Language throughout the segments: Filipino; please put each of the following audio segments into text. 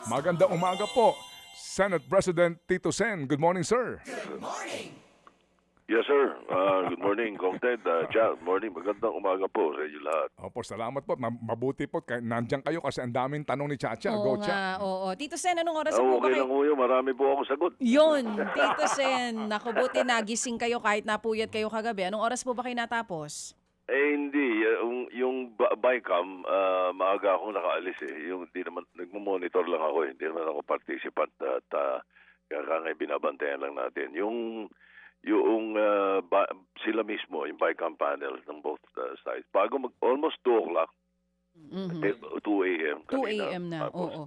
Magandang umaga po, Senate President Tito Sen. Good morning, sir. Yes, sir. Good morning, Kong Ted. Good morning. Magandang umaga po sa inyo lahat. Opo, salamat po. Mabuti po. Nandiyan kayo kasi ang daming tanong ni Chacha. Oo Go, Cha. nga, oo. Tito Sen, anong oras po ba Okay kayo? lang po yun. Marami po ako sagot. Yun, Tito Sen. Naku, buti nagising kayo kahit napuyat kayo kagabi. Anong oras po ba kayo natapos? Hindi. Bycam, maaga akong nakaalis eh. Yung di naman, nagmo-monitor lang ako eh. Hindi naman ako participant at kaya binabantayan lang natin. Sila mismo, yung Bycam panel ng both sides. Bago almost 2 o'clock, 2 a.m. 2 kanina. a.m. na, Tapos, oo.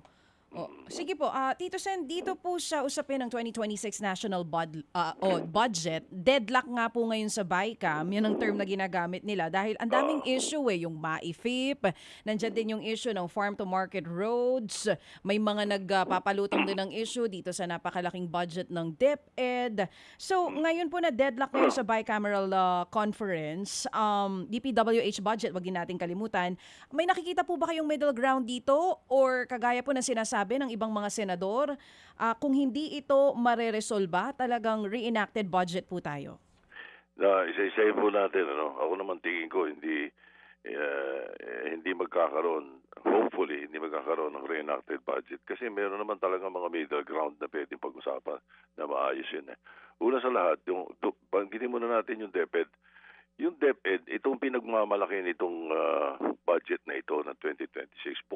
Oh, sige po, Tito Sen, dito po sa usapin ng 2026 National Budget, deadlock nga po ngayon sa BICAM, yun ang term na ginagamit nila dahil ang daming issue yung MAIFIP, nandiyan din yung issue ng farm to market roads, may mga nagpapalutong din ng issue dito sa napakalaking budget ng DepEd. So, ngayon po na deadlock ngayon sa bicameral conference, DPWH budget, wag din natin kalimutan, may nakikita po ba kayong middle ground dito or kagaya po ng sinasabi ng ibang mga senador, kung hindi ito mareresolba, talagang reenacted budget po tayo? Isa-isa po natin, ano? Ako naman tingin ko hindi magkakaroon, hopefully hindi magkakaroon ng reenacted budget kasi meron naman talaga mga middle ground na pwedeng pag-usapan na maayos yun eh. Una sa lahat, banggitin muna natin yung DepEd. Yung DepEd, itong pinagmamalaki nitong budget na ito ng 2026,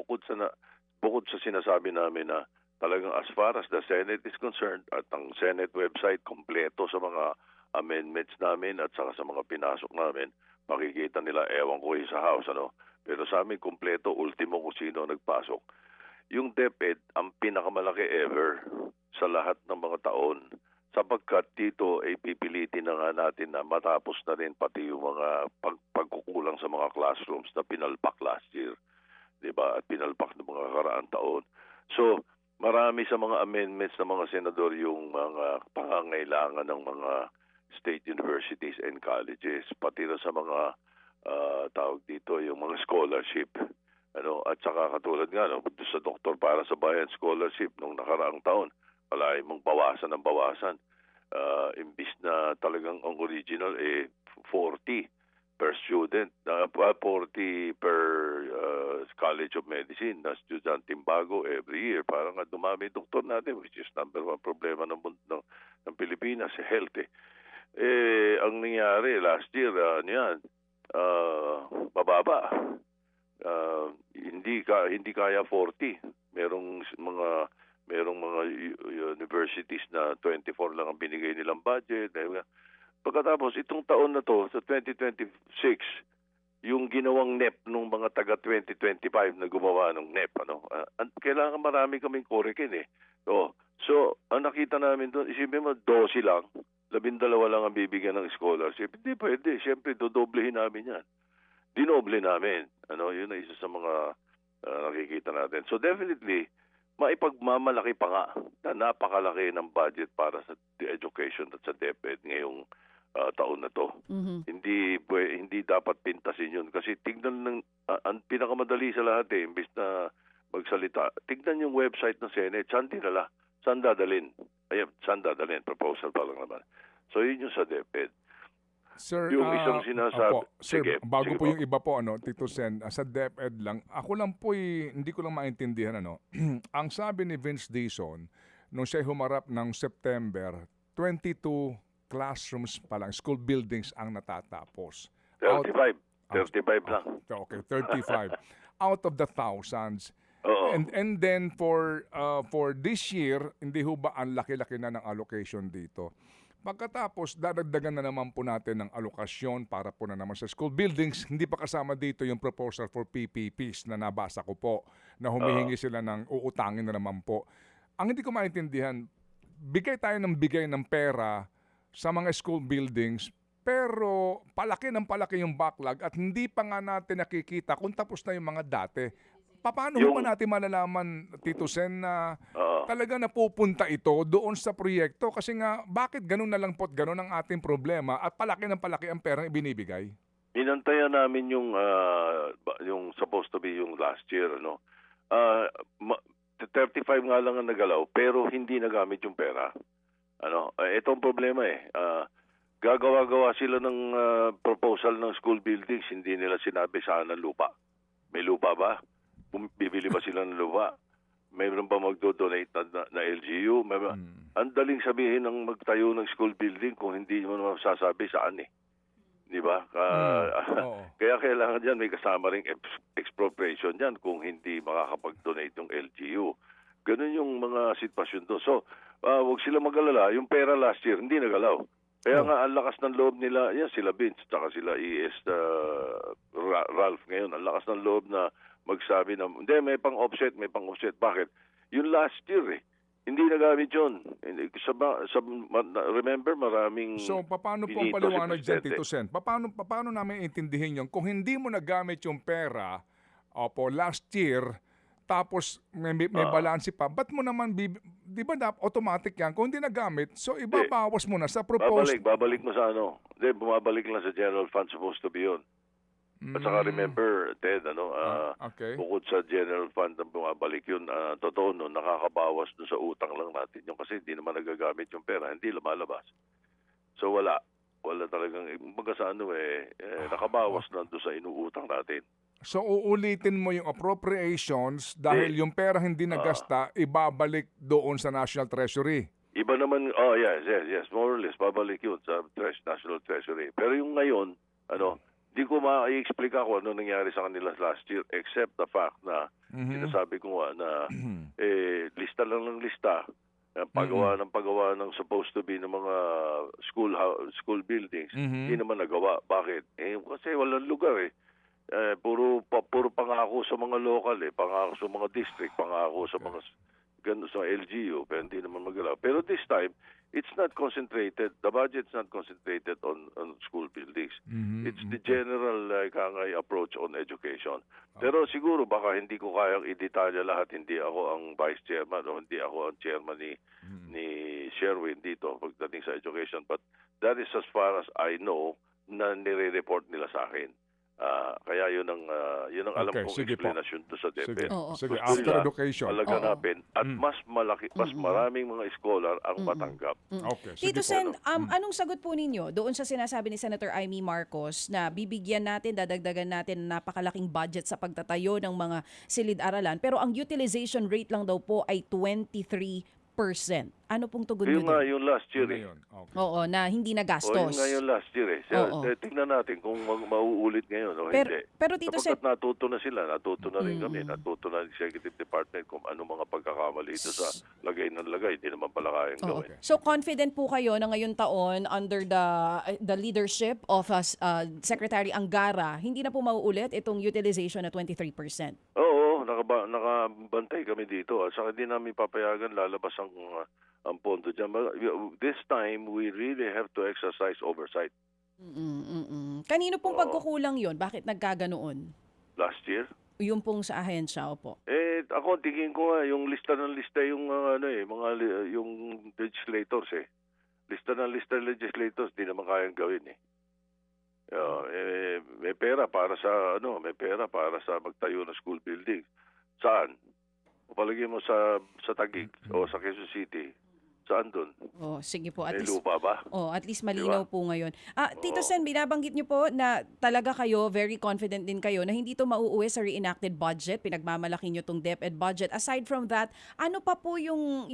bukod sa sinasabi namin na talagang as far as the Senate is concerned at ang Senate website kompleto sa mga amendments namin at saka sa mga pinasok namin, makikita nila, ewan ko sa House, ano? Pero sa amin kompleto, ultimo kung sino nagpasok. Yung DepEd, ang pinakamalaki ever sa lahat ng mga taon sapagkat dito ay pipilitin na nga natin na matapos na rin pati yung mga pagkukulang sa mga classrooms na pinalpak last year. Diba? At pinalpak ng mga karaang taon. So, marami sa mga amendments ng mga senador yung mga pangangailangan ng mga state universities and colleges, pati na sa mga tawag dito, yung mga scholarship. At saka katulad nga, sa Doktor para sa Bayan Scholarship nung nakaraang taon, palagi mong bawasan ng bawasan. Imbis na talagang ang original 40 per student, 40 per College of Medicine na student bago every year. Parang dumami doktor natin, which is number one problema ng Pilipinas, health eh. Ang nangyari last year, mababa. Hindi kaya 40. Merong mga universities na 24 lang ang binigay nilang budget. Pagkatapos, itong taon na to, sa 2026, yung ginawang NEP nung mga taga 2025 na gumawa ng NEP, kailangan marami kaming korekin eh. So, ang nakita namin doon, isipin mo, 12 lang, 12 lang ang bibigyan ng scholarship. Hindi pwede, siyempre, dodoblehin namin yan. Dinoble namin. Yun na isa sa mga nakikita natin. So, definitely, maipagmamalaki pa nga na napakalaki ng budget para sa education at sa DepEd ngayong taon na to. Hindi dapat pintasin yun kasi tignan ang pinakamadali sa lahat imbis na magsalita, tignan yung website ng Senate, saan dadalhin? Saan dadalhin? Proposal pa lang naman. So yun yung sa DepEd. Sir, Yung isang sinasabi. opo, sir, Sige, bago sige po po. yung iba po, Tito Sen, sa DepEd lang, ako lang po hindi ko lang maintindihan, ang sabi ni Vince Dizon, nung siya humarap ng September, 22 classrooms pa lang, school buildings ang natatapos. 35 lang. Okay, 35. Out of the thousands. Oo. And then for this year, hindi ho ba ang laki-laki na ng allocation dito? Pagkatapos, dadagdagan na naman po natin ng alokasyon para po na naman sa school buildings. Hindi pa kasama dito yung proposal for PPPs na nabasa ko po, na humihingi sila ng uutangin na naman po. Ang hindi ko maintindihan, bigay tayo ng bigay ng pera sa mga school buildings, pero palaki yung backlog at hindi pa nga natin nakikita kung tapos na yung mga dati. Paano ba natin malalaman, Tito Sen, na talaga napupunta ito doon sa proyekto? Kasi nga, bakit ganun na lang ganun ang ating problema at palaki ang perang ibinibigay? Inantayan namin yung supposed to be yung last year, 35 nga lang ang nagalaw pero hindi nagamit yung pera. Ito ang problema eh. Gagawa-gawa sila ng proposal ng school buildings, hindi nila sinabi saan ang lupa. May lupa ba? Bibili ba sila ng lupa? Mayroon ba magdo-donate na LGU? Ang daling sabihin ng magtayo ng school building kung hindi mo naman sasabi saan eh. Di ba? Oo. Kaya kailangan dyan may kasama ring expropriation dyan kung hindi makakapag-donate yung LGU. Ganun yung mga sitwasyon doon. So, huwag sila mag-alala. Yung pera last year, hindi nagalaw. Kaya nga, ang lakas ng loob nila, yan sila Vince, tsaka sila ES Ralph ngayon, ang lakas ng loob na magsabi na, hindi, may pang-offset. Bakit? Yung last year hindi nagamit yun. Remember, maraming... So, paano pong pinito si paliwanag dyan, Presidente. Tito Sen? Paano namin intindihin yun? Kung hindi mo nagamit yung pera, last year, tapos may balanse pa, ba't mo naman, di ba automatic yan? Kung hindi nagamit, so ibabawas mo na sa proposed... Babalik mo sa ano. Hindi, bumabalik lang sa general fund, supposed to be yun. At saka remember, Ted, okay. bukod sa general fund na bumabalik yun, totoo nun, nakakabawas dun sa utang lang natin yung kasi hindi naman nagagamit yung pera, hindi lumalabas. So wala talagang, kumbaga sa nakabawas lang dun sa inuutang natin. So uulitin mo yung appropriations dahil yung pera hindi nagasta, ibabalik doon sa National Treasury. Iba naman, yes, more or less, babalik yun sa National Treasury. Pero yung ngayon, di ko ma-i-explica kung ano nangyari sa kanila last year except the fact na sinasabi ko nga na lista lang ng lista, paggawa ng supposed to be ng mga school buildings, hindi naman nagawa. Bakit? Kasi walang lugar puro pangako sa mga local pangako sa mga district, pangako sa mga sa LGU, pero hindi naman magalaw. Pero this time, it's not concentrated. The budget's not concentrated on school buildings. It's the general approach on education. Pero siguro baka hindi ko kayang i-detalya lahat. Hindi ako ang vice chairman o hindi ako ang chairman ni Sherwin dito pagdating sa education. But that is as far as I know na nire-report nila sa akin. Kaya yun ang alam kong sige po. explanation to sa DepEd. Sige, Gusto after nila education. palaganapin at mas maraming mga scholar ang matanggap. Okay, sige Tito po. Sen, anong sagot po ninyo doon sa sinasabi ni Senator Amy Marcos na bibigyan natin, dadagdagan natin ng napakalaking budget sa pagtatayo ng mga silid-aralan pero ang utilization rate lang daw po ay 23%. Ano pong tugon nyo Yung nga, doon? yung last year Ngayon, okay. Oo, na hindi O nagastos. yung nga yung last year Oo. Tingnan natin kung mauulit ngayon o Pero, hindi. pero Tito Sen, Sapagkat natuto na sila, natuto na rin kami, natuto na ang Executive Department kung ano mga pagkakamali ito sa lagay ng lagay. Hindi naman pala kayang oo. gawin. So confident po kayo na ngayong taon under the leadership of Secretary Angara, hindi na po mauulit itong utilization na 23%? Oo, nakabantay kami dito. At saka hindi namin papayagan lalabas ang pondo dyan. This time, we really have to exercise oversight. Kanino pong pagkukulang yon? Bakit nagkaganoon? Last year, Yung pong sa ahensya, opo. ako tingin ko nga yung lista ng lista yung yung legislators Lista ng lista ng legislators di naman kayang gawin may pera para sa magtayo ng school building. Saan? Palagay mo sa Taguig o sa Quezon City. Saan doon? Oh, sige po. At May least, lupa ba? at least malinaw po ngayon. Tito Sen, binabanggit niyo po na talaga kayo, very confident din kayo na hindi to mauuwi sa reenacted budget. Pinagmamalaki niyo tong DepEd budget. Aside from that, ano pa po yung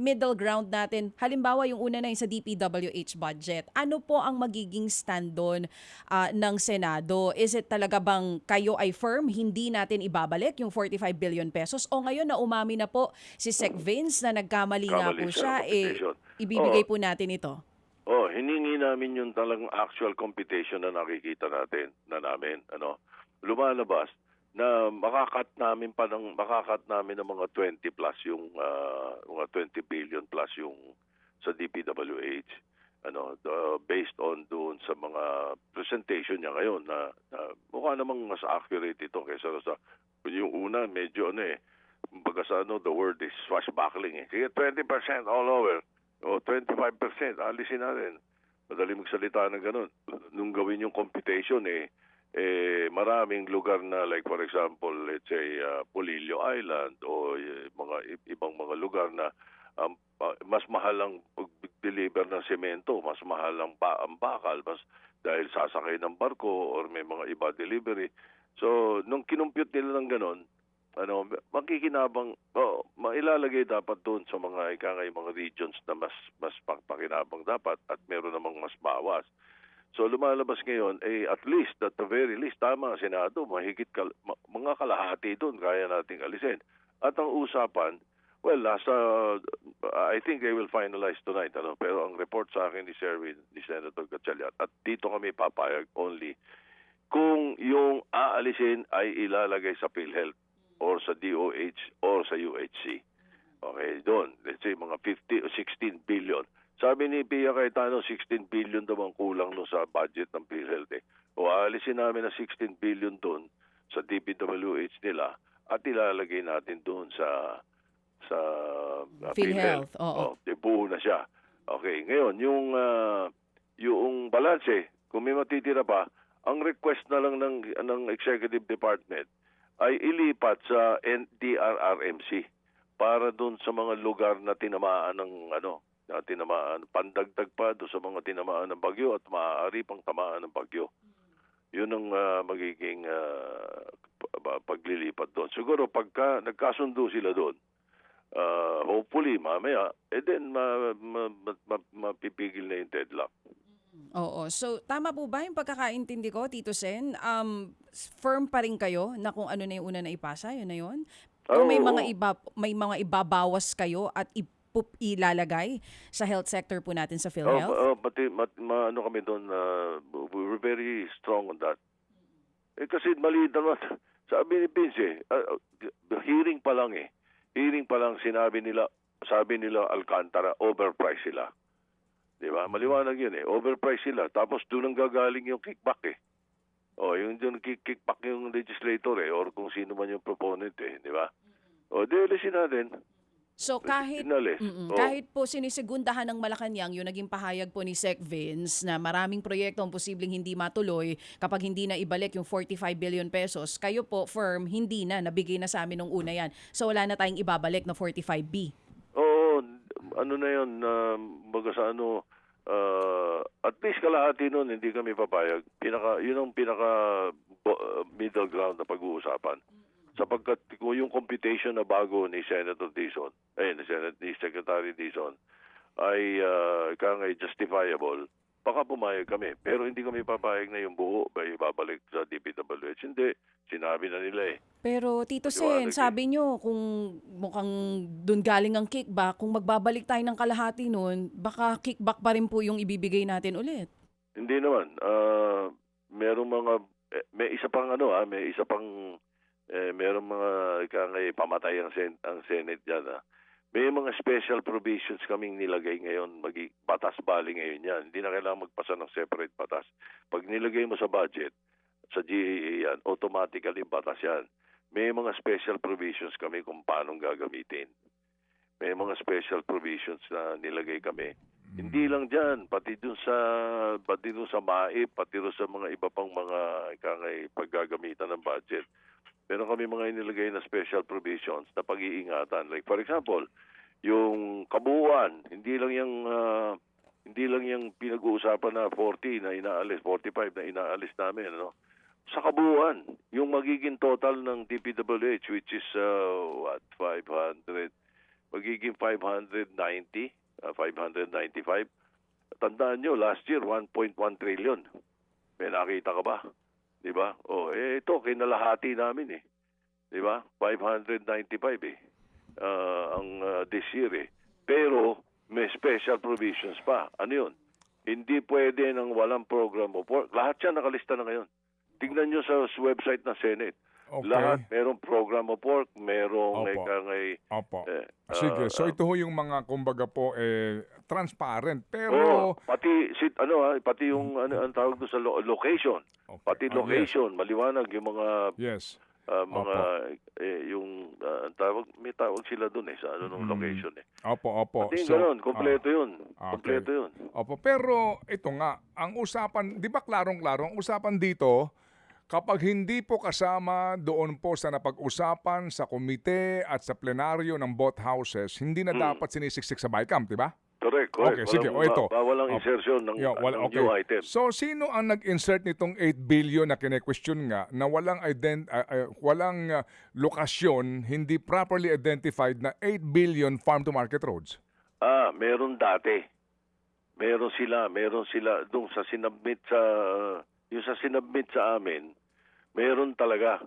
middle ground natin? Halimbawa, yung una na yung sa DPWH budget. Ano po ang magiging stand doon ng Senado? Is it talaga bang kayo ay firm, hindi natin ibabalik yung 45 billion pesos? O ngayon na umami na po si Sec Vince na nagkamali nga po siya, ibibigay po natin ito. Hiningi namin yung talagang actual computation na nakikita natin, lumalabas na makakat namin ng mga 20 plus yung mga 20 billion plus yung sa DPWH based on doon sa mga presentation niya ngayon na mukha namang mas accurate ito kaysa sa yung una medyo kumbaga sa the word is swashbuckling Sige, 20% all over. O 25%, alisin natin. Madali magsalita ng ganun. Nung gawin yung computation, maraming lugar na like for example, let's say Polillo Island o ibang mga lugar na mas mahal ang pag-deliver ng semento, mas mahal ang bakal, mas dahil sasakay ng barko or may mga iba delivery. So, nung kinumpute nila ng ganon, makikinabang, mailalagay dapat doon sa mga mga regions na mas pakinabang dapat at meron namang mas bawas. So lumalabas ngayon, at least, at the very least, tama ang Senado, mahigit mga kalahati doon kaya nating alisin. At ang usapan, well, I think they will finalize tonight, pero ang report sa akin ni Sherwin, ni Senator Gatchalian, at dito kami papayag only kung yung aalisin ay ilalagay sa PhilHealth or sa DOH or sa UHC. Okay, doon, let's say mga 50 o 16 billion. Sabi ni Pia Cayetano, 16 billion daw ang kulang no sa budget ng PhilHealth. O aalisin namin na 16 billion doon sa DPWH nila at ilalagay natin doon sa PhilHealth. Oo. Buo na siya. Okay, ngayon yung balanse, kung may matitira pa, ang request na lang ng Executive Department ay ilipat sa DRRMC para doon sa mga lugar na tinamaan ng pandagdag pa doon sa mga tinamaan ng bagyo at maaari pang tamaan ng bagyo. Yun ang magiging paglilipat doon. Siguro pagka nagkasundo sila doon, hopefully mamaya, then mapipigil na yung deadlock. Oo. So, tama po ba yung pagkakaintindi ko, Tito Sen? Firm pa rin kayo na kung ano na yung una na ipasa, yun na yun? Kung may mga ibabawas kayo at ilalagay sa health sector po natin sa PhilHealth? Ano kami doon, we're very strong on that. Kasi mali naman, sabi ni Vince, hearing pa lang sabi nila Alcantara, overpriced sila. Di ba? Maliwanag yun overpriced sila. Tapos doon ang gagaling yung kickback yung doon kickback yung legislator or kung sino man yung proponent di ba? Alisin natin. So kahit po sinisigundahan ng Malacanang yung naging pahayag po ni Sec Vince na maraming proyekto ang posibleng hindi matuloy kapag hindi na ibalik yung 45 billion pesos, kayo po firm, hindi na, nabigay na sa amin nung una yan. So wala na tayong ibabalik na 45B. Oo, ano na yun, at least kalahati nun, hindi kami papayag. Yun ang middle ground na pag-uusapan. Sapagkat yung computation na bago ni Senator Dizon, ni Secretary Dizon, ay justifiable, baka pumayag kami. Pero hindi kami papayag na yung buo ay babalik sa DPWH. Hindi, sinabi na nila Pero Tito Sen, sabi nyo kung mukhang dun galing ang kickback, kung magbabalik tayo ng kalahati nun, baka kickback pa rin po yung ibibigay natin ulit. Hindi naman. Merong mga pamatay ang Senate dyan. May mga special provisions kaming nilagay ngayon, batas bali ngayon yan. Hindi na kailangan magpasa ng separate batas. Pag nilagay mo sa budget, sa GAA yan, automatically batas yan. May mga special provisions kami kung paano gagamitin. May mga special provisions na nilagay kami. Hindi lang dyan, pati dun sa MAIP, pati dun sa mga iba pang mga paggagamitan ng budget. Meron kami mga inilagay na special provisions na pag-iingatan. Like for example, yung kabuuan, hindi lang yung pinag-uusapan na 40 na inaalis, 45 na inaalis namin, Sa kabuuan, yung magiging total ng DPWH, which is 500, magiging 595. Tandaan nyo, last year 1.1 trillion. May nakita ka ba? Diba? Ito, kinalahati namin Diba? 595 ang this year Pero may special provisions pa. Ano yun? Hindi pwede nang walang program of work. Lahat yan nakalista na ngayon. Tingnan nyo sa website ng Senate. Okay. Lahat, merong program of work, merong Opo. Sige, so ito ho yung mga kumbaga po transparent pero pati yung ang tawag doon sa location. Okay. Pati location, maliwanag yung mga may tawag sila doon sa ng location Opo. Pati ganoon, kompleto yun. Kompleto yun. Opo, pero ito nga, ang usapan, 'di ba klarong-klaro, ang usapan dito kapag hindi po kasama doon po sa napag-usapan sa komite at sa plenaryo ng both houses, hindi na dapat sinisiksik sa BICAM, di ba? Correct. Okay, sige. O ito. Bawal ang Oh, insertion ng, ng okay. new item. So, sino ang nag-insert nitong 8 billion na kine-question nga na walang lokasyon, hindi properly identified na 8 billion farm-to-market roads? Meron dati. Meron sila doon sa sinubmit yung sa sinubmit sa amin, meron talaga.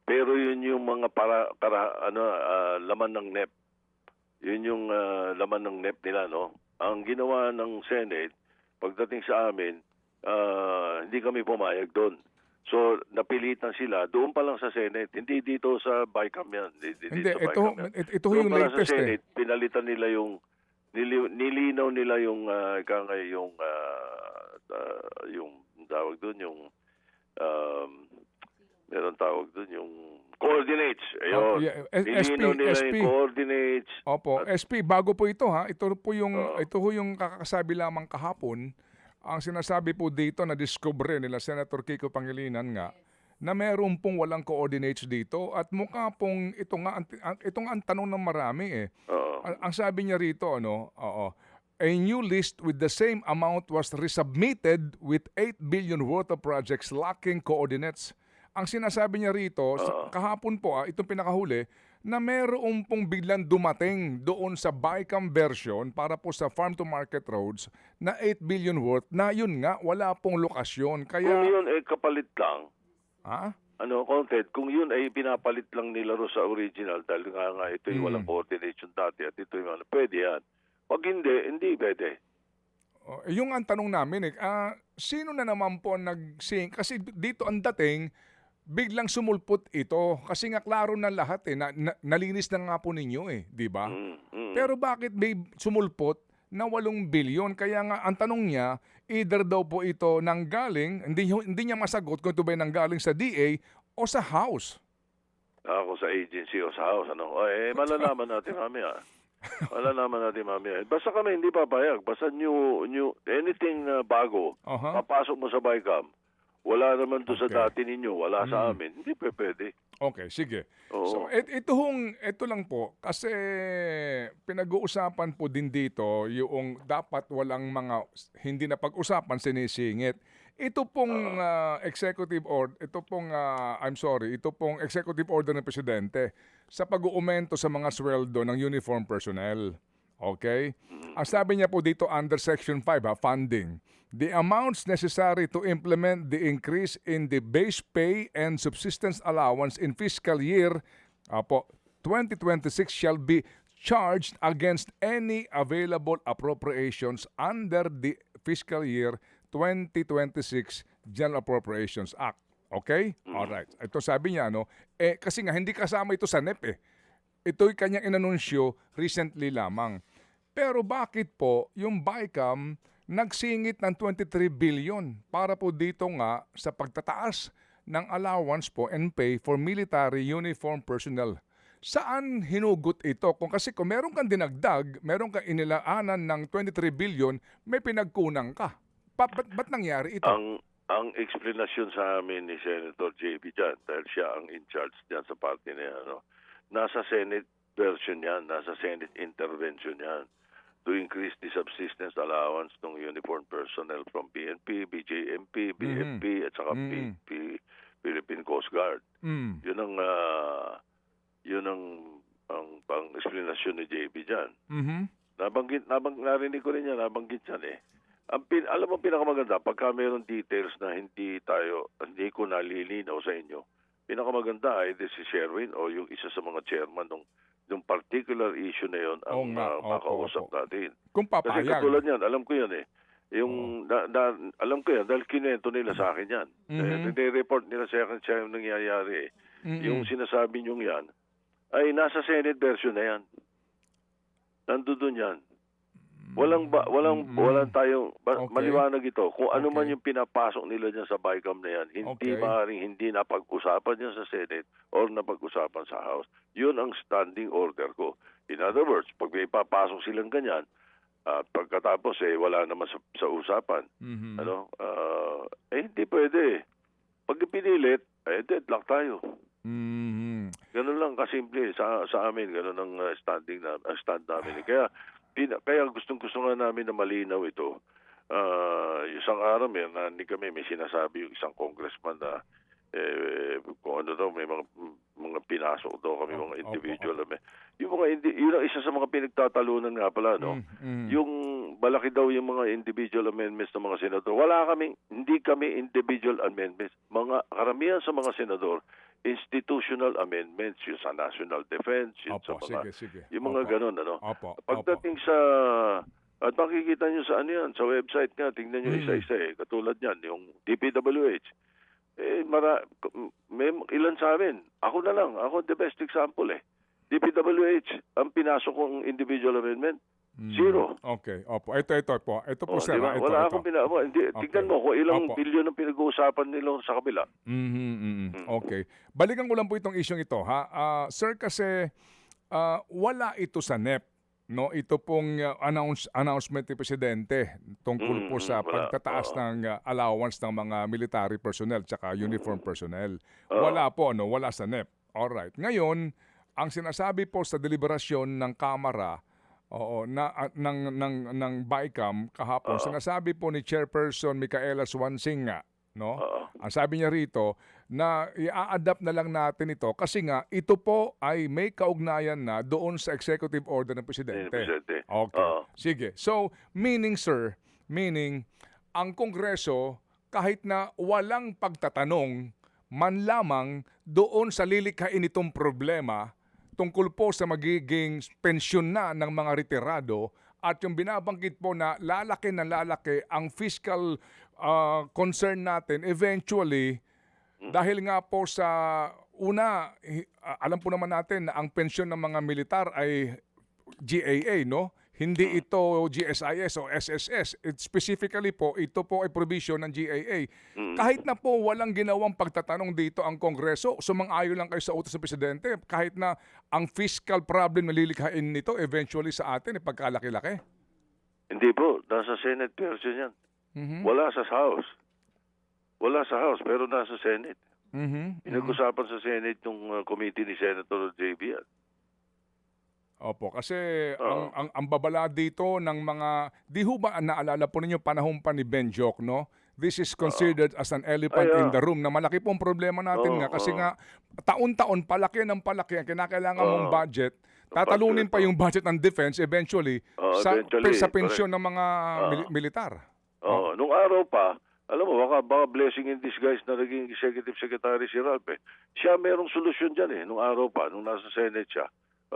Pero yun yung mga laman ng NEP. Yun yung laman ng NEP nila, no? Ang ginawa ng Senate, pagdating sa amin, hindi kami pumayag doon. So, napilitan sila doon pa lang sa Senate. Hindi dito sa BICAM yan. Hindi, sa BICAM yan. ito Doon yung pa lang latest sa Senate, pinalitan nila yung nilinaw nila yung tawag doon, yung meron tawag doon, yung coordinates. Ayun. Nilinaw nila SP. yung coordinates. Opo, SP, bago po ito ha. Ito po yung kakakasabi lamang kahapon. Ang sinasabi po dito na discover nila Senator Kiko Pangilinan nga na meron pong walang coordinates dito at mukha pong ito nga ang tanong ng marami eh. Ang sabi niya rito a new list with the same amount was resubmitted with 8 billion worth of projects lacking coordinates. Ang sinasabi niya rito, kahapon po, itong pinakahuli, na meron pong biglang dumating doon sa BICAM version para po sa farm-to-market roads na 8 billion worth na yun nga, wala pong lokasyon. Kaya, Kung yun ay kapalit lang, ha? content, kung yun ay pinapalit lang nila ro sa original dahil nga ito yung walang coordination dati at ito yung pwede yan. Pag hindi pwede. Yung ang tanong namin sino na naman po nag-sing? Kasi dito ang dating, biglang sumulpot ito. Kasi nga klaro na lahat nalinis na nga po ninyo di ba? Pero bakit may sumulpot na 8 bilyon? Kaya nga ang tanong niya, either daw po ito nanggaling, hindi niya masagot kung ito ba nanggaling sa DA o sa House. Ako sa agency o sa House, malalaman natin mamaya. Basta kami hindi papayag. Basta new anything na bago, papasok mo sa BICAM, wala naman to sa dati ninyo, wala sa amin. Hindi pwede. Okay, sige. Oo. So, ito lang po, kasi pinag-uusapan po din dito yung dapat walang mga hindi na pag-usapan sinisingit. Ito pong executive order, ito pong executive order ng presidente sa pag-uumento sa mga sweldo ng uniform personnel. Okay? Ang sabi niya po dito under Section 5, funding. The amounts necessary to implement the increase in the base pay and subsistence allowance in fiscal year 2026 shall be charged against any available appropriations under the fiscal year 2026 General Appropriations Act. Okay? Alright. Ito sabi niya, kasi nga hindi kasama ito sa NEP Ito'y kanyang inanunsyo recently lamang. Pero bakit po yung BICAM nagsingit ng 23 billion para po dito nga sa pagtataas ng allowance po and pay for military uniform personnel? Saan hinugot ito? Kasi kung meron kang dinagdag, meron kang inilaanan ng 23 billion, may pinagkunang ka. Ba't nangyari ito? Ang explanation sa amin ni Senator JB dyan, dahil siya ang in charge dyan sa party na yan, nasa Senate version yan, nasa Senate intervention yan to increase the subsistence allowance ng uniform personnel from PNP, BJMP, BFP, at saka Philippine Coast Guard. Yun ang pang-explanation ni JB dyan. Narinig ko rin yan, nabanggit yan alam mo pinakamaganda, pagka mayroon details na hindi ko nalilinaw sa inyo, pinakamaganda ay si Sherwin o yung isa sa mga chairman ng particular issue na yon ang makausap natin. Kung papayag. Kasi katulad yan, alam ko yan alam ko yan dahil kinento nila sa akin yan. Nire-report nila sa akin siya yung nangyayari. Yung sinasabi niyong yan ay nasa Senate version na yan. Nandoon yan. Walang tayong maliwanag ito. Kung ano man yung pinapasok nila dyan sa BICAM na yan, hindi napag-usapan yan sa Senate or napag-usapan sa House. Yun ang standing order ko. In other words, pag may papasok silang ganyan, at pagkatapos wala naman sa usapan, hindi pwede. Pag pinilit, deadlock tayo. Mhm. Ganun lang kasimple sa amin, ganun ang stand namin. Kaya gustong-gusto nga namin na malinaw ito. Isang araw may sinasabi yung isang congressman na kung ano daw may mga pinasok daw kami mga Opo, individual. opo. Yun ang isa sa mga pinagtatalunan nga pala, no? Yung malaki daw yung mga individual amendments ng mga senador. Hindi kami individual amendments. Karamihan sa mga senador, institutional amendments, yung sa national defense, yung sa Opo, mga, sige. yung mga Opo. ganun, ano? Opo, Pagdating sa, at makikita nyo sa ano yan, sa website nga, tingnan nyo isa-isa katulad yan, yung DPWH. May ilan sa amin. Ako the best example DPWH, ang pinasok kong individual amendment, zero. Okay, opo. Ito po. Ito po, sir. Diba? Ito, Wala ito. akong tignan mo kung ilang Opo. bilyon ang pinag-uusapan nila sa kabila. Okay. Balikan ko lang po itong isyong ito, ha? Sir, kasi wala ito sa NEP. No, ito pong announcement ni Presidente tungkol po sa Wala. pagtataas Oo. ng allowance ng mga military personnel tsaka uniform personnel. Wala po, wala sa NEP. Alright. Ngayon, ang sinasabi po sa deliberasyon ng Kamara, ng BICAM kahapon, sinasabi po ni Chairperson Micaela Swansing nga, no? Ang sabi niya rito na i-adapt na lang natin ito kasi nga ito po ay may kaugnayan na doon sa executive order ng Presidente. Presidente. Okay. Sige. So, meaning ang Kongreso kahit na walang pagtatanong man lamang doon sa lilikhain itong problema tungkol po sa magiging pensyon na ng mga retirado at yung binabanggit po na lalaki ang fiscal concern natin eventually dahil nga po sa alam po naman natin na ang pensyon ng mga militar ay GAA, no? Hindi ito GSIS o SSS. Specifically po, ito po ay provision ng GAA. Kahit na po walang ginawang pagtatanong dito ang Kongreso, sumang-ayon lang kayo sa utos ng Presidente, kahit na ang fiscal problem na lilikhain nito eventually sa atin, pagkalaki-laki. Hindi po. Nasa Senate version yan. Wala sa House. Wala sa House, pero nasa Senate. Pinag-usapan sa Senate yung committee ni Senator JB yan. Opo, kasi ang babala dito ng mga, di ho ba naalala po ninyo panahon pa ni Ben Joc, no? This is considered as an elephant in the room na malaki pong problema natin nga kasi nga taon-taon palaki ng palaki ang kinakailangan mong budget. Tatalunin pa yung budget ng defense eventually sa pensyon ng mga militar. Nung araw pa, alam mo, baka blessing in disguise na naging executive secretary si Ralph. Siya merong solusyon dyan nung araw pa, nung nasa Senate siya.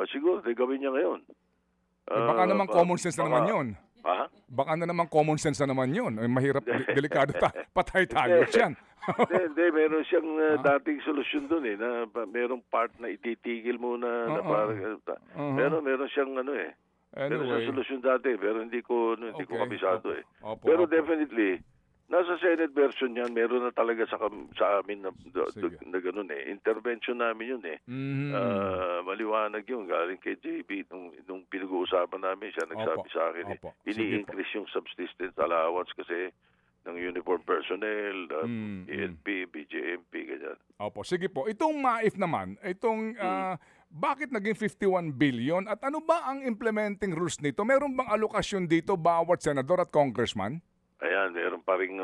Siguro, gawin niya ngayon. Baka naman common sense na naman yun. Ha? Baka na naman common sense na naman yun. Mahirap, delikado patay tayo dyan. Hindi, meron siyang dating solusyon doon na merong part na ititigil muna na parang meron siyang Anyway. Meron siyang solusyon dati pero hindi ko kabisado Opo. Pero definitely nasa Senate version yan, meron na talaga sa amin na ganun intervention namin yun maliwanag yun galing kay JB nung pinag-uusapan namin siya nagsabi sa akin ini-increase yung subsistence allowance kasi ng uniform personnel, PNP, BJMP, ganyan. Opo, sige po. Itong MAIF naman, bakit naging 51 billion at ano ba ang implementing rules nito? Meron bang alokasyon dito bawat senador at congressman? Ayan, meron pa rin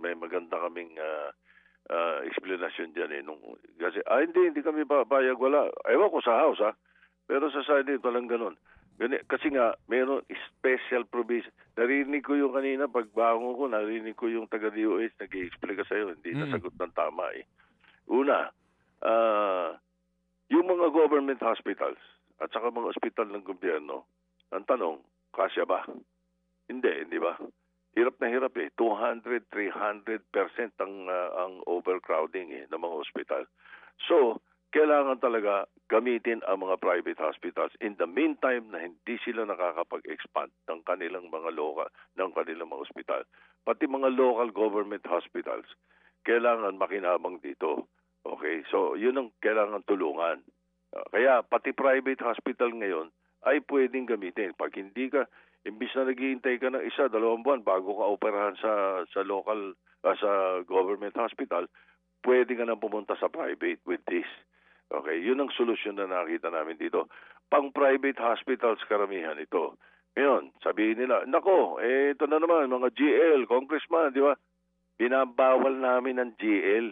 may maganda kaming explanation dyan kasi hindi kami papayag, wala. Ewan ko sa House pero sa Senate walang ganun. Kasi nga, meron special provision. Narinig ko yung kanina, pagbangon ko, narinig ko yung taga-DOH nag-i-explain ka sa'yo, hindi nasagot ng tama Una, yung mga government hospitals at saka mga ospital ng gobyerno, ang tanong, kasya ba? Hindi ba? Hirap na hirap 200-300% ang overcrowding ng mga ospital. So, kailangan talaga gamitin ang mga private hospitals in the meantime na hindi sila nakakapag-expand ng kanilang mga ospital. Pati mga local government hospitals, kailangan makinabang dito. Okay? So, yun ang kailangan tulungan. Kaya, pati private hospital ngayon ay pwedeng gamitin. Pag hindi ka, imbis na naghihintay ka ng 1-2 buwan bago ka operahan sa local, sa government hospital, pwede ka na pumunta sa private with this. Okay, yun ang solusyon na nakita namin dito. Pang-private hospitals karamihan ito. Ngayon, sabihin nila, nako, ito na naman, mga GL, congressman, di ba? Binabawal namin ng GL.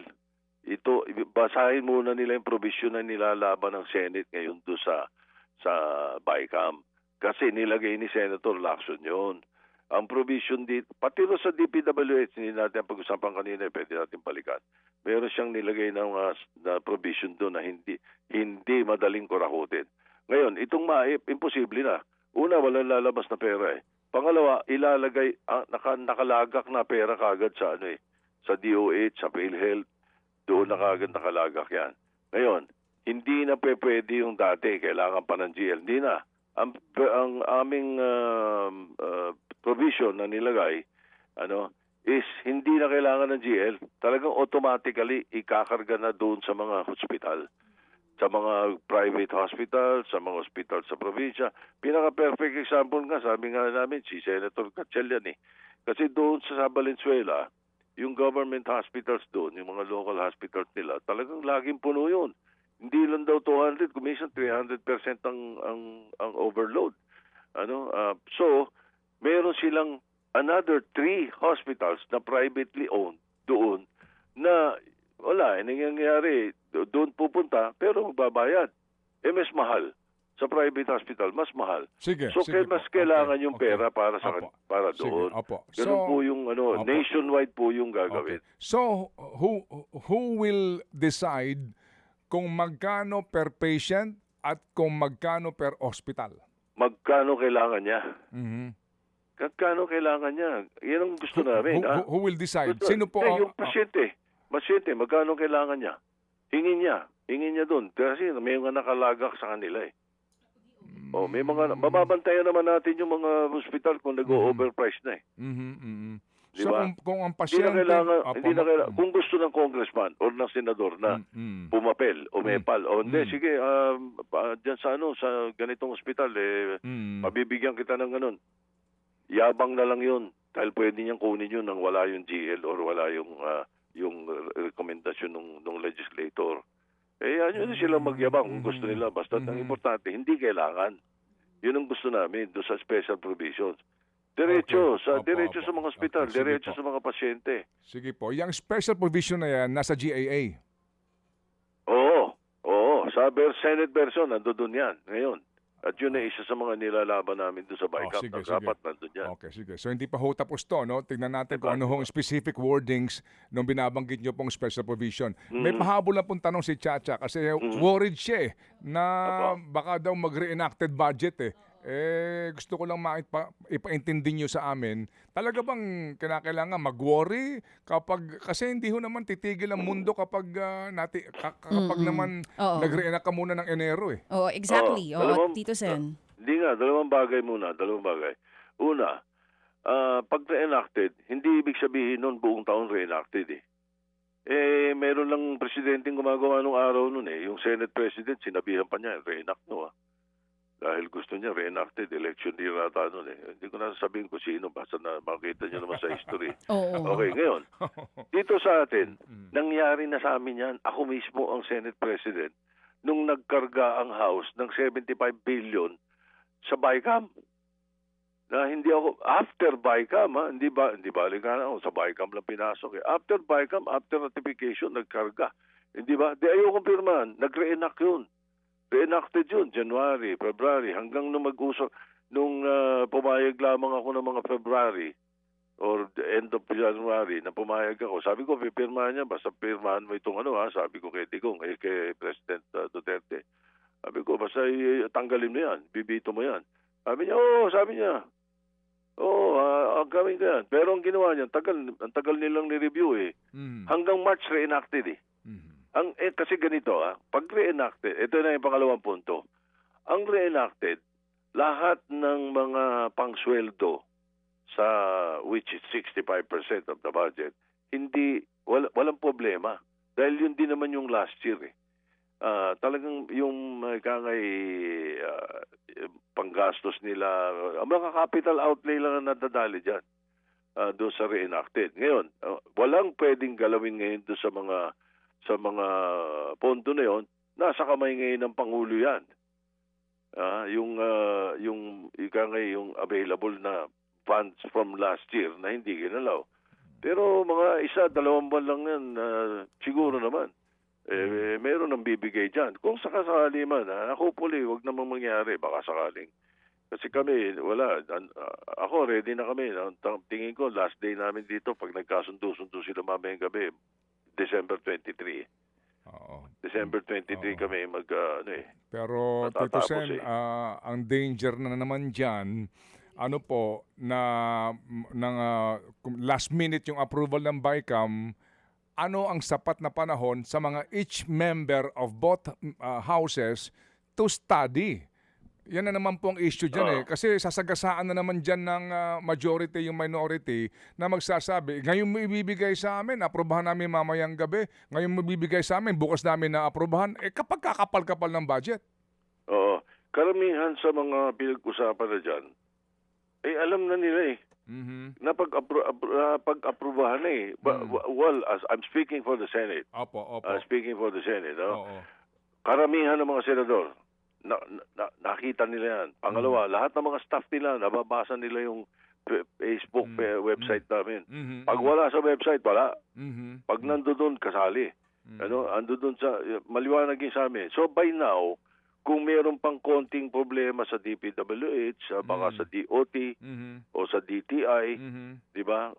Ito, basahin muna nila yung provision na nilalaban ng Senate ngayon doon sa BICAM. Kasi nilagay ni Senator Lacson yun. Ang provision dito, pati rin sa DPWH, hindi natin ang pag-usapan kanina, pwede natin balikan. Meron siyang nilagay na provision doon na hindi madaling kurakutin. Ngayon, itong imposible na. Una, walang lalabas na pera eh. Pangalawa, ilalagay, nakalagak na pera kagad sa sa DOH, sa PhilHealth, doon na kagad nakalagak yan. Ngayon, hindi na pwede yung dati, kailangan pa ng GL. Hindi na. Ang aming provision na nilagay is hindi na kailangan ng GL. Talagang automatically ikakarga na doon sa mga hospital, sa mga private hospital, sa mga hospital sa probinsya. Pinaka-perfect example nga, sabi nga namin, si Senator Gatchel yan eh. Kasi doon sa Valenzuela, yung government hospitals doon, yung mga local hospitals nila, talagang laging puno yun. Hindi lang daw 200, kuminsan 300% ang overload. So, meron silang another 3 hospitals na privately owned doon na wala, nangyayari, doon pupunta pero magbabayad. Mas mahal. Sa private hospital, mas mahal. Sige, So, sige mas po. kailangan Okay, yung okay. pera para Opo. para Sige, doon. opo. Ganun So, po yung opo. nationwide po yung gagawin. Okay. So, who will decide kung magkano per patient at kung magkano per hospital? Magkano kailangan niya? Mhm. Magkano kailangan niya? Yan ang gusto namin. Who will decide? Gusto- Sino po? yung pasyente, magkano kailangan niya? Hingin niya doon. Kasi may mga nakalagak sa kanila eh. May mga, mababantayan naman natin yung mga hospital kung nag-overprice na eh. Mhm, mhm. Di So, ba? kung ang Hindi pasyente... na kailangan, Opo, hindi na kailangan, kung gusto ng congressman or ng senador na pumapel o mepal, o hindi, sige, dyan sa ganitong hospital, mabibigyan kita ng ganun. Yabang na lang yun. Dahil pwede niyang kunin yun nang wala yung GL or wala yung rekomendasyon ng legislator. Ano yun sila magyabang kung gusto nila. Basta ang importante, hindi kailangan. Yun ang gusto namin doon sa special provisions. Diretso, Okay. diretso Opo. sa mga ospital, Okay, sige diretso po. sa mga pasyente. Sige po. Yung special provision na yan, nasa GAA. Oo. Sa Senate version, nandoon yan ngayon. At yun ay isa sa mga nilalaban namin doon sa BICAP. sige, Dapat nandun yan. Okay, sige. So, hindi pa ho tapos to, no? Tignan natin kung ano Diba? hong specific wordings nung binabanggit nyo pong special provision. May Mm. pahabol na pong tanong si Chacha kasi worried siya na Apo. baka daw mag-reenacted budget eh. Gusto ko lang ipaintindi nyo sa amin, talaga bang kinakailangan mag-worry kasi hindi ho naman titigil ang mundo kapag kapag naman Oo. nag-reenact ka muna ng Enero eh. Oh, exactly. Oo, Tito Sen. Hindi nga, dalawang bagay muna. Una, pag reenacted, hindi ibig sabihin nun buong taon reenacted eh. Meron lang presidenteng gumagawa nung araw nun eh. Yung Senate President, sinabihan pa niya, reenact no ah. Dahil gusto niya reenacted, election year ata nun eh. Hindi ko na sabihin kung sino, basta na makita niyo naman sa history. Oo. Okay, ngayon, dito sa atin, nangyari na sa amin yan. Ako mismo ang Senate President nung nagkarga ang House ng 75 billion sa BICAM. Na hindi ako, after BICAM, hindi balik na ako, sa BICAM lang pinasok eh. After BICAM, after ratification, nagkarga. Hindi ba? Di ayokong pirmahan, nag-reenact yun. Reenacted yun, January, February, hanggang nung mag-usok, nung pumayag lamang ako ng mga February or the end of January na pumayag ako. Sabi ko, pipirmahan niya, basta pirmahan mo itong sabi ko kay Digong, kay President Duterte. Sabi ko, basta tanggalin mo yan, bibito mo yan. Sabi niya, ang gawin ko yan. Pero ang ginawa niya, ang tagal nilang ni-review eh. Hanggang March reenacted eh. Kasi ganito, pag reenacted, ito na yung pangalawang punto. Ang reenacted, lahat ng mga pangsweldo sa which is 65% of the budget, walang problema. Dahil yun din naman yung last year eh. Talagang yung panggastos nila, ang mga capital outlay lang ang nadadali dyan doon sa reenacted. Ngayon, walang pwedeng galawin ngayon doon sa mga sa mga pondo na yon, nasa kamay ngayon ng Pangulo yan. Yung yung available na funds from last year na hindi ginalaw. Pero mga 1-2 buwan lang yan, siguro naman. Meron ng bibigay dyan. Kung sakasakali man, hopefully, wag namang mangyari, baka sakaling. Kasi kami, wala. Ako, ready na kami. Tingin ko, last day namin dito, pag nagkasundo-sundo sila mamayang gabi, December 23. Oo. December 23 kami Pero Tito matatapos Sen, ang danger na naman diyan, ano po last minute yung approval ng BICAM, ano ang sapat na panahon sa mga each member of both houses to study? Yan na naman po ang issue dyan Kasi sasagasaan na naman dyan ng majority yung minority na magsasabi, ngayon mo ibibigay sa amin, aprobahan namin mamayang gabi, ngayon mo ibibigay sa amin, bukas namin na aprobahan, kapag kakapal-kapal ng budget. Oo. Karamihan sa mga pinag-usapan na dyan, alam na nila na pag-aprobahan na Well, as I'm speaking for the Senate. Opo. I'm speaking for the Senate. Oo. Karamihan ng mga senador, nakita nila yan. Pangalawa, lahat ng mga staff nila, nababasa nila yung Facebook website namin. Pag wala sa website, wala. Pag nandoon, kasali. Ando doon sa, maliwanag yun sa amin. So by now, kung meron pang konting problema sa DPWH, baka sa DOT, o sa DTI, di ba?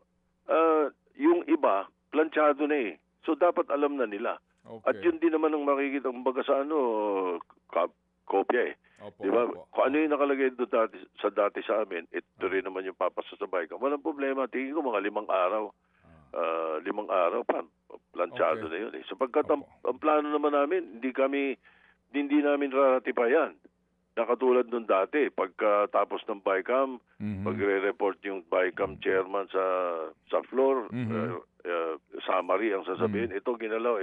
Yung iba, planchado na So dapat alam na nila. Okay. At yun din naman ang makikita, kumbaga sa kopya Opo, di ba? opo. Kung ano yung nakalagay doon dati sa amin, ito rin naman yung papasasabay ka. Walang problema. Tingin ko mga 5 araw. 5 araw pa. Planchado na yun Sapagkat ang plano naman namin, hindi namin raratipayan. Nakatulad nung dati, pagkatapos ng BICAM, magre-report yung BICAM chairman sa floor, summary ang sasabihin, ito ginalaw.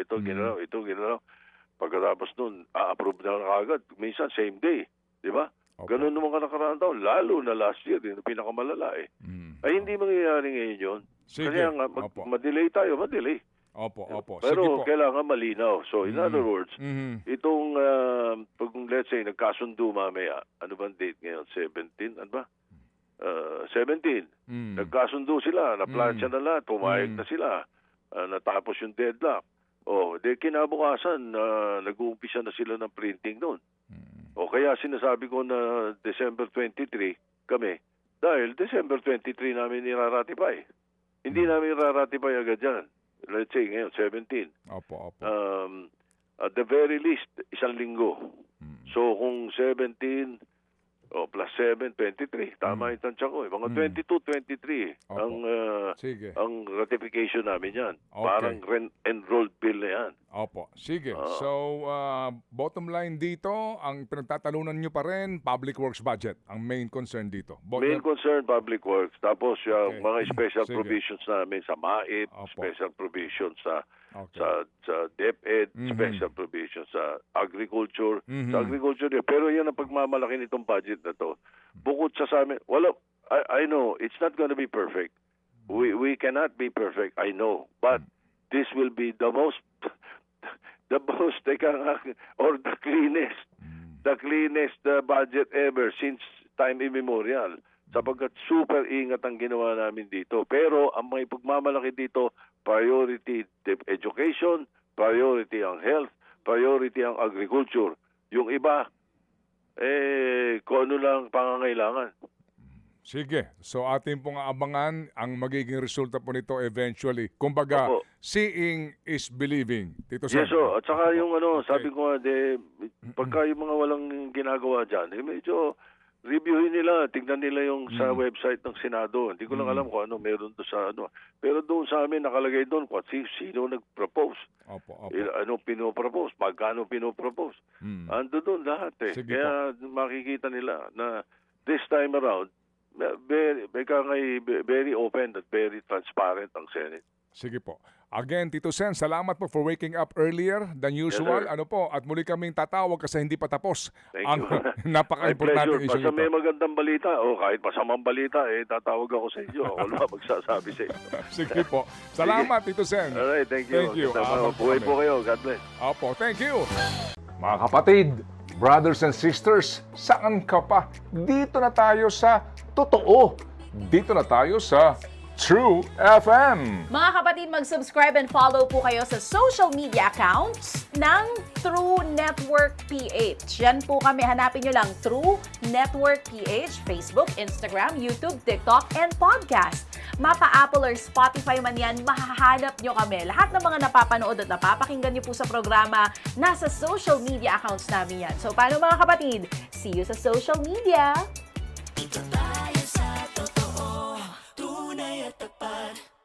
Pagkatapos nun, a-approve na agad. Minsan, same day. Di ba? Ganun naman nakaraan taon. Lalo na last year, yung pinakamalala Ay, hindi mangyayari ngayon yun. Sige. Kaya nga, ma-delay tayo, ma-delay. Opo. Pero Sige po. kailangan malinaw. So, in other words, itong, pag let's say, nagkasundo mamaya, ano bang date ngayon? 17? Ano ba? 17. Nagkasundo sila, na-plancha na lahat, pumayag na sila, natapos yung deadlock. Kinabukasan, nag-uumpisa na sila ng printing noon. O kaya sinasabi ko na December 23 kami, dahil December 23 namin niraratify. Hindi namin niraratify agad yan. Let's say ngayon, 17. Opo. At the very least, 1 linggo. So kung 17 plus 7, 23. Tama yung tansya ko. Mga 22, 23 Sige. ang ratification namin yan. Okay. Parang enrolled bill na yan. Opo. Sige. So, bottom line dito, ang pinagtatalunan nyo pa rin, public works budget, ang main concern dito. Main concern, public works. Tapos yung mga special Sige. provisions namin sa MAIP, Opo. special provisions sa Okay. sa DepEd, special provisions sa agriculture. Sa agriculture, pero yan ang pagmamalaki nitong budget na to. Bukod sa amin, I know, it's not gonna be perfect. We cannot be perfect, I know. But this will be the most, or the cleanest budget ever since time immemorial. Sapagkat super ingat ang ginawa namin dito. Pero ang may pagmamalaki dito, priority education, priority ang health, priority ang agriculture. Yung iba, kung ano lang pangangailangan. Sige. So atin pong abangan ang magiging resulta po nito eventually. Kumbaga, seeing is believing. Tito Sen. Yes, so. At saka yung Okay. sabi ko nga, pagka yung mga walang ginagawa dyan, medyo reviewin nila, tignan nila yung sa website ng Senado. Hindi ko lang alam kung ano meron doon sa ano. Pero doon sa amin, nakalagay doon kung sino nag-propose. Opo. Ano pinopropose, magkano pinopropose. Ando doon lahat Sige Kaya makikita nila na this time around, very open at very transparent ang Senate. Sige po. Again, Tito Sen, salamat po for waking up earlier than usual. sir. Ano po, at muli kaming tatawag kasi hindi pa tapos Thank ang you. My napaka-importante pleasure. issue Basta may ito. magandang balita o kahit masamang balita, tatawag ako sa inyo. Ako lang magsasabi sa inyo. Sige po. Salamat, Tito Sen. Alright, thank you. Thank you. Abang po Buhay kami. po kayo. God bless. Opo, thank you. Mga kapatid, brothers and sisters, saan ka pa? Dito na tayo sa totoo. Dito na tayo sa True FM. Mga kapatid, mag-subscribe and follow po kayo sa social media accounts ng True Network PH. Yan po kami. Hanapin nyo lang True Network PH, Facebook, Instagram, YouTube, TikTok, and podcast. Mapa Apple or Spotify man yan, mahahanap nyo kami. Lahat ng mga napapanood at napapakinggan nyo po sa programa, nasa social media accounts namin yan. So, paano mga kapatid? See you sa social media!